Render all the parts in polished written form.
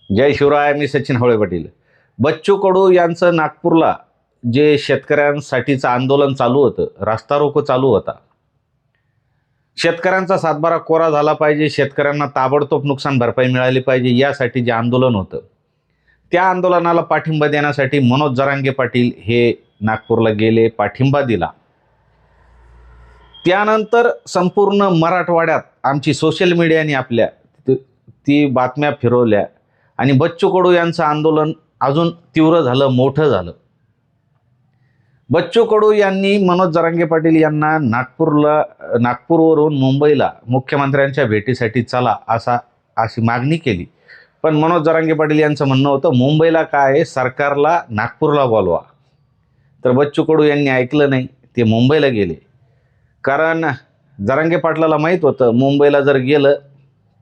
जय शिवराय. मी सचिन हवळे पाटील. बच्चू कडू यांचं नागपूरला जे शेतकऱ्यांसाठीचं आंदोलन चालू होतं, रास्ता रोको चालू होता. शेतकऱ्यांचा सातबारा कोरा झाला पाहिजे, शेतकऱ्यांना ताबडतोब नुकसान भरपाई मिळाली पाहिजे, यासाठी जे आंदोलन होतं, त्या आंदोलनाला पाठिंबा देण्यासाठी मनोज जरांगे पाटील हे नागपूरला गेले, पाठिंबा दिला. त्यानंतर संपूर्ण मराठवाड्यात आमची सोशल मीडियाने आपल्या ती बातम्या फिरवल्या आणि बच्चू कडू यांचं आंदोलन अजून तीव्र झालं, मोठं झालं. बच्चू कडू यांनी मनोज जरांगे पाटील यांना नागपूरवरून मुंबईला मुख्यमंत्र्यांच्या भेटीसाठी चला अशी मागणी केली. पण मनोज जरांगे पाटील यांचं म्हणणं होतं, मुंबईला काय, सरकारला नागपूरला बोलवा. तर बच्चू कडू यांनी ऐकलं नाही, ते मुंबईला गेले. कारण जरांगे पाटलाला माहीत होतं, मुंबईला जर गेलं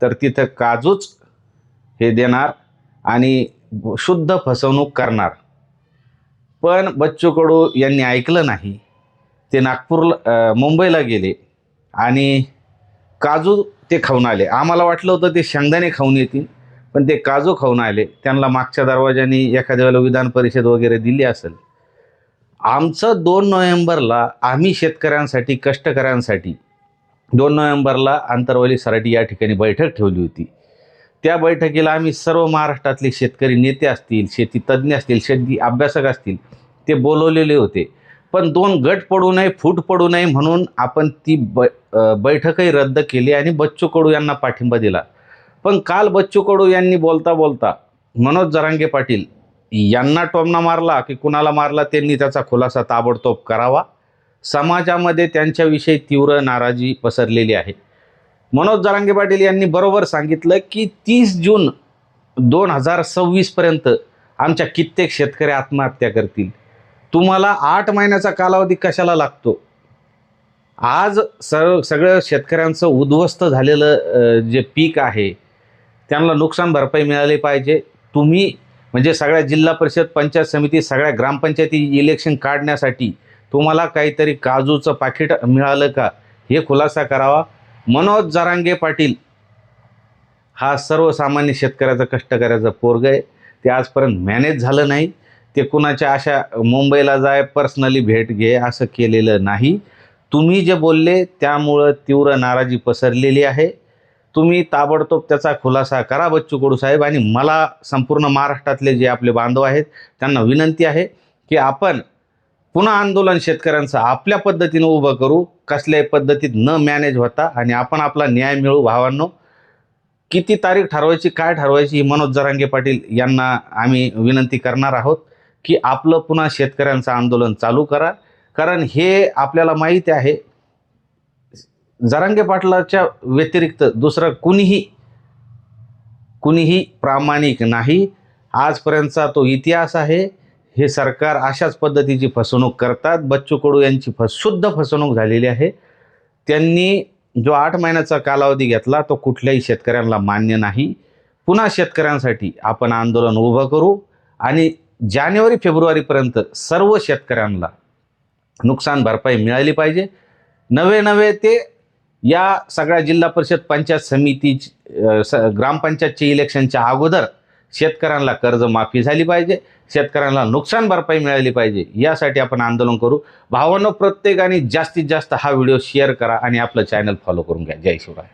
तर तिथं काजूच हे देणार आणि शुद्ध फसवणूक करणार. पण बच्चू कडू यांनी ऐकलं नाही. ते मुंबईला गेले आणि काजू ते खाऊन आले. आम्हाला वाटलं होतं ते शेंगदाणे खाऊन येतील, पण ते काजू खाऊन आले. त्यांना मागच्या दरवाजाने एखाद्या वेळेला विधान परिषद वगैरे दिली असेल. आमचं 2 नोव्हेंबरला आम्ही शेतकऱ्यांसाठी, कष्टकऱ्यांसाठी 2 नोव्हेंबरला आंतरवली सराटी या ठिकाणी बैठक ठेवली होती. त्या बैठकीला आम्ही सर्व महाराष्ट्रातले शेतकरी नेते असतील, शेती तज्ज्ञ असतील, शेती अभ्यासक असतील, ते बोलवलेले होते. पण 2 गट पडू नये, फूट पडू नये म्हणून आपण ती बैठकही रद्द केली आणि बच्चू कडू यांना पाठिंबा दिला. पण काल बच्चू कडू यांनी बोलता बोलता मनोज जरांगे पाटील यांना टोमणा मारला की कुणाला मारला, त्यांनी त्याचा खुलासा ताबडतोब करावा. समाजामध्ये त्यांच्याविषयी तीव्र नाराजी पसरलेली आहे. मनोज जरांगे पाटील यांनी बरोबर सांगितलं की 30 जून 2026 पर्यंत आमच्या कित्येक शेतकरी आत्महत्या करतील. तुम्हाला 8 महिन्याचा कालावधी कशाला लागतो? आज सगळं शेतकऱ्यांचं उद्ध्वस्त झालेलं जे पीक आहे, त्यांना नुकसान भरपाई मिळाली पाहिजे. तुम्ही म्हणजे सगळ्या जिल्हा परिषद, पंचायत समिती, सगळ्या ग्रामपंचायती इलेक्शन काढण्यासाठी तुम्हाला काहीतरी काजूचं पाकिट मिळालं का, हे खुलासा करावा. मनोज जरांगे पाटील हा सर्वसामान्य शेतकऱ्याचा, कष्टकऱ्याचा पोरगा आहे. ते आजपर्यंत मॅनेज झालं नाही. ते कुणाच्या अशा मुंबईला जाय, पर्सनली भेट घे असं केलेलं नाही. तुम्ही जे बोलले त्यामुळं तीव्र नाराजी पसरलेली आहे. तुम्ही ताबडतोब त्याचा खुलासा करा बच्चू कडू साहेब. आणि मला संपूर्ण महाराष्ट्रातले जे आपले बांधव आहेत त्यांना विनंती आहे की आपण पुन्हा आंदोलन शेतकऱ्यांचं आपल्या पद्धतीनं उभं करू, कसल्याही पद्धतीत न मॅनेज होता, आणि आपण आपला न्याय मिळवू. भावांनो, किती तारीख ठरवायची, काय ठरवायची, ही मनोज जरांगे पाटील यांना आम्ही विनंती करणार आहोत की आपलं पुन्हा शेतकऱ्यांचं आंदोलन चालू करा. कारण हे आपल्याला माहिती आहे, जरांगे पाटलाच्या व्यतिरिक्त दुसरं कुणीही प्रामाणिक नाही. आजपर्यंतचा तो इतिहास आहे. हे सरकार अशाच पद्धतीची फसवणूक करतात. बच्चू कडू यांची शुद्ध फसवणूक झालेली आहे. त्यांनी जो 8 महिन्याचा कालावधी घेतला तो कुठल्याही शेतकऱ्यांना मान्य नाही. पुन्हा शेतकऱ्यांसाठी आपण आंदोलन उभं करू आणि जानेवारी-फेब्रुवारीपर्यंत सर्व शेतकऱ्यांना नुकसान भरपाई मिळाली पाहिजे. नवे ते या सगळ्या जिल्हा परिषद, पंचायत समिती, ग्रामपंचायतच्या इलेक्शनच्या अगोदर शेतकऱ्यांना कर्जमाफी झाली पाहिजे, शेतकऱ्यांना नुकसान भरपाई मिळाली पाहिजे. यासाठी आपण आंदोलन करू. भावांनो, प्रत्येकाने जास्तीत जास्त हा व्हिडिओ शेअर करा आणि आपलं चॅनल फॉलो करून घ्या. जय शिवराय.